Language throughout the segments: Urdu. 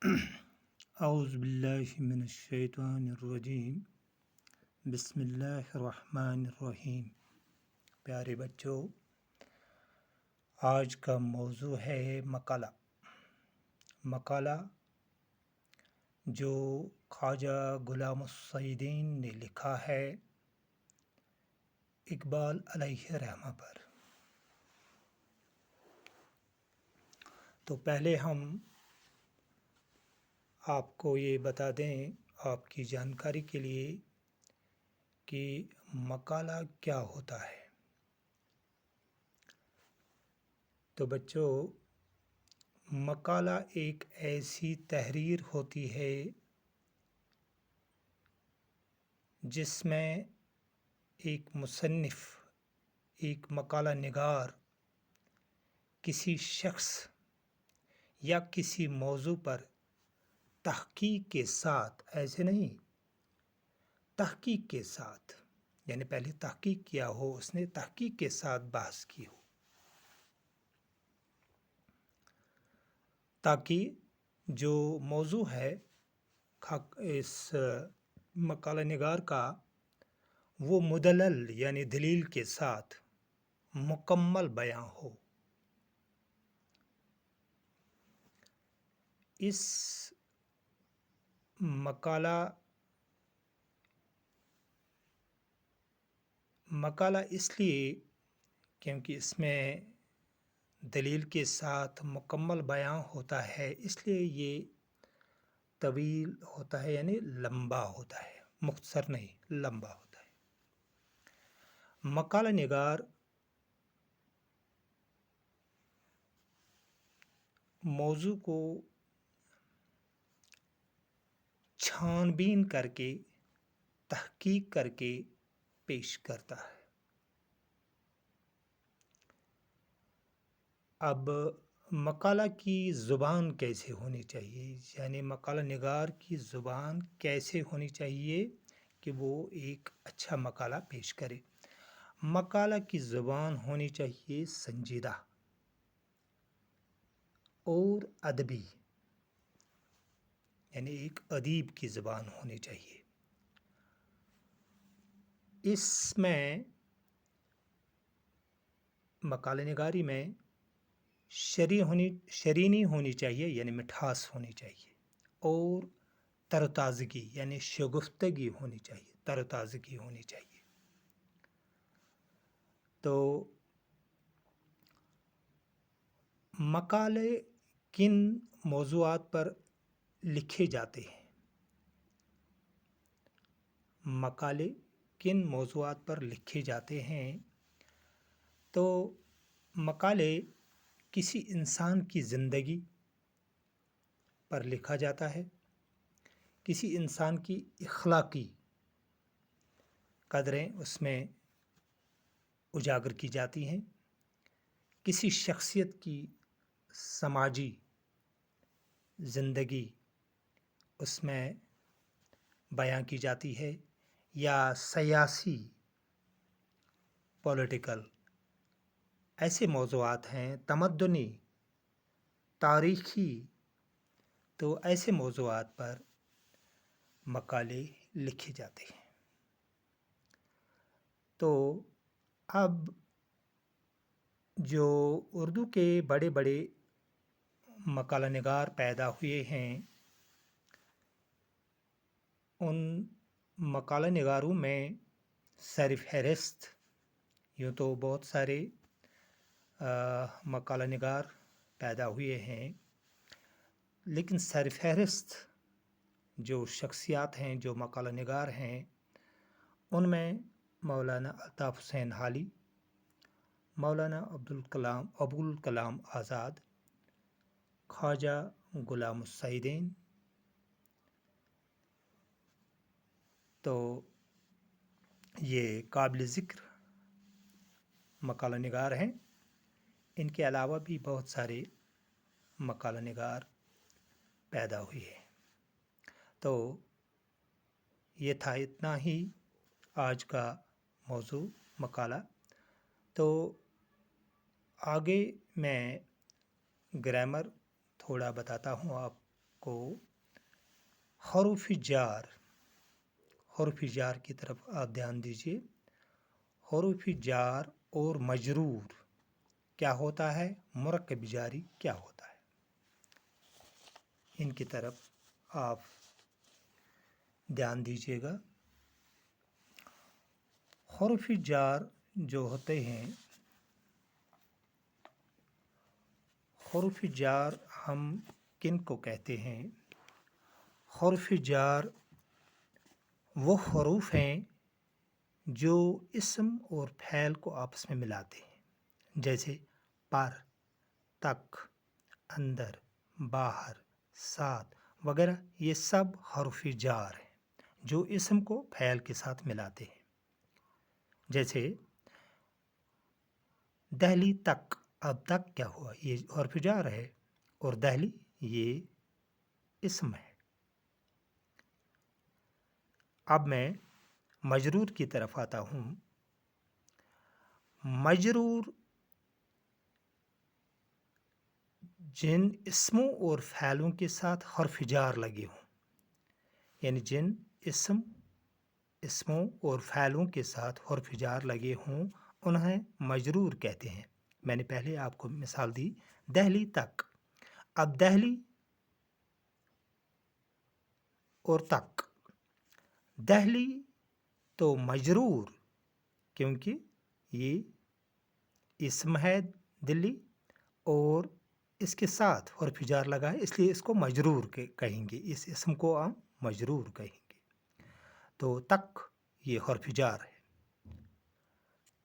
اعوذ باللہ من الشیطان الرجیم بسم اللہ الرحمن الرحیم۔ پیارے بچوں، آج کا موضوع ہے مقالہ جو خواجہ غلام السعیدین نے لکھا ہے اقبال علیہ رحمہ پر۔ تو پہلے ہم آپ کو یہ بتا دیں آپ کی جانکاری کے لیے کہ مقالہ کیا ہوتا ہے۔ تو بچوں، مقالہ ایک ایسی تحریر ہوتی ہے جس میں ایک مصنف، ایک مقالہ نگار کسی شخص یا کسی موضوع پر تحقیق کے ساتھ، ایسے نہیں، تحقیق کے ساتھ، یعنی پہلے تحقیق کیا ہو، اس نے تحقیق کے ساتھ بحث کی ہو، تاکہ جو موضوع ہے اس مقالہ نگار کا وہ مدلل یعنی دلیل کے ساتھ مکمل بیان ہو۔ اس مقالہ اس لیے کیونکہ اس میں دلیل کے ساتھ مکمل بیان ہوتا ہے، اس لیے یہ طویل ہوتا ہے، یعنی لمبا ہوتا ہے، مختصر نہیں، لمبا ہوتا ہے۔ مقالہ نگار موضوع کو چھان بین کر کے، تحقیق کر کے پیش کرتا ہے۔ اب مقالہ کی زبان کیسے ہونی چاہیے، یعنی مقالہ نگار کی زبان کیسے ہونی چاہیے کہ وہ ایک اچھا مقالہ پیش کرے۔ مقالہ کی زبان ہونی چاہیے سنجیدہ اور ادبی، یعنی ایک ادیب کی زبان ہونی چاہیے۔ اس میں مقالہ نگاری میں شرینی ہونی چاہیے، یعنی مٹھاس ہونی چاہیے، اور تر و تازگی یعنی شگفتگی ہونی چاہیے، تر و تازگی ہونی چاہیے۔ تو مقالے کن موضوعات پر لکھے جاتے ہیں؟ مقالے کن موضوعات پر لکھے جاتے ہیں؟ تو مقالے کسی انسان کی زندگی پر لکھا جاتا ہے، کسی انسان کی اخلاقی قدریں اس میں اجاگر کی جاتی ہیں، کسی شخصیت کی سماجی زندگی اس میں بیان کی جاتی ہے، یا سیاسی، پولیٹیکل، ایسے موضوعات ہیں، تمدنی، تاریخی، تو ایسے موضوعات پر مقالے لکھے جاتے ہیں۔ تو اب جو اردو کے بڑے بڑے مقالہ نگار پیدا ہوئے ہیں، ان مقالہ نگاروں میں سر فہرست، یوں تو بہت سارے مقالہ نگار پیدا ہوئے ہیں، لیکن سر فہرست جو شخصیات ہیں، جو مقالہ نگار ہیں، ان میں مولانا الطاف حسین حالی، مولانا ابوالکلام آزاد، خواجہ غلام السعیدین، تو یہ قابل ذکر مقالہ نگار ہیں۔ ان کے علاوہ بھی بہت سارے مقالہ نگار پیدا ہوئے ہیں۔ تو یہ تھا اتنا ہی آج کا موضوع مقالہ۔ تو آگے میں گرامر تھوڑا بتاتا ہوں آپ کو حروف جار کی طرف آپ دھیان دیجیے. حروف جار اور مجرور کیا ہوتا ہے، مرکب جاری کیا ہوتا ہے، ان کی طرف آپ دھیان دیجیے گا. حروف جار جو ہوتے ہیں، حروف جار ہم کن کو کہتے ہیں؟ حروف جار وہ حروف ہیں جو اسم اور فعل کو آپس میں ملاتے ہیں، جیسے پر، تک، اندر، باہر، ساتھ وغیرہ. یہ سب حروف جار ہیں جو اسم کو فعل کے ساتھ ملاتے ہیں. جیسے دہلی تک، اب تک کیا ہوا، یہ حرف جار ہے، اور دہلی یہ اسم ہے. اب میں مجرور کی طرف آتا ہوں. مجرور جن اسموں اور فعلوں کے ساتھ حرف جار لگے ہوں، یعنی جن اسموں اور فعلوں کے ساتھ حرف جار لگے ہوں انہیں مجرور کہتے ہیں. میں نے پہلے آپ کو مثال دی دہلی تک. اب دہلی اور تک، دہلی تو مجرور کیونکہ یہ اسم ہے دلی، اور اس کے ساتھ حرف جار لگا ہے، اس لیے اس کو مجرور کہیں گے، اس اسم کو ہم مجرور کہیں گے. تو تک یہ حرف جار ہے.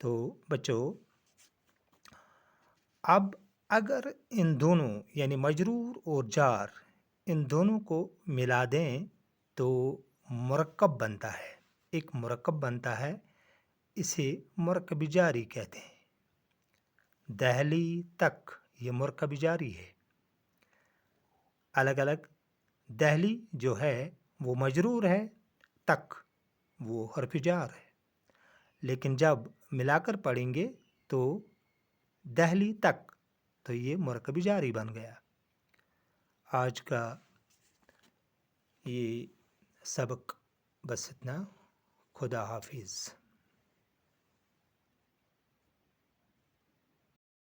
تو بچوں، اب اگر ان دونوں یعنی مجرور اور جار ان دونوں کو ملا دیں تو مرکب بنتا ہے، ایک مرکب بنتا ہے، اسے مرکب جاری کہتے ہیں. دہلی تک یہ مرکب جاری ہے. الگ الگ دہلی جو ہے وہ مجرور ہے، تک وہ حرف جار ہے، لیکن جب ملا کر پڑھیں گے تو دہلی تک تو یہ مرکب جاری بن گیا. آج کا یہ سبق بس اتنا. خدا حافظ.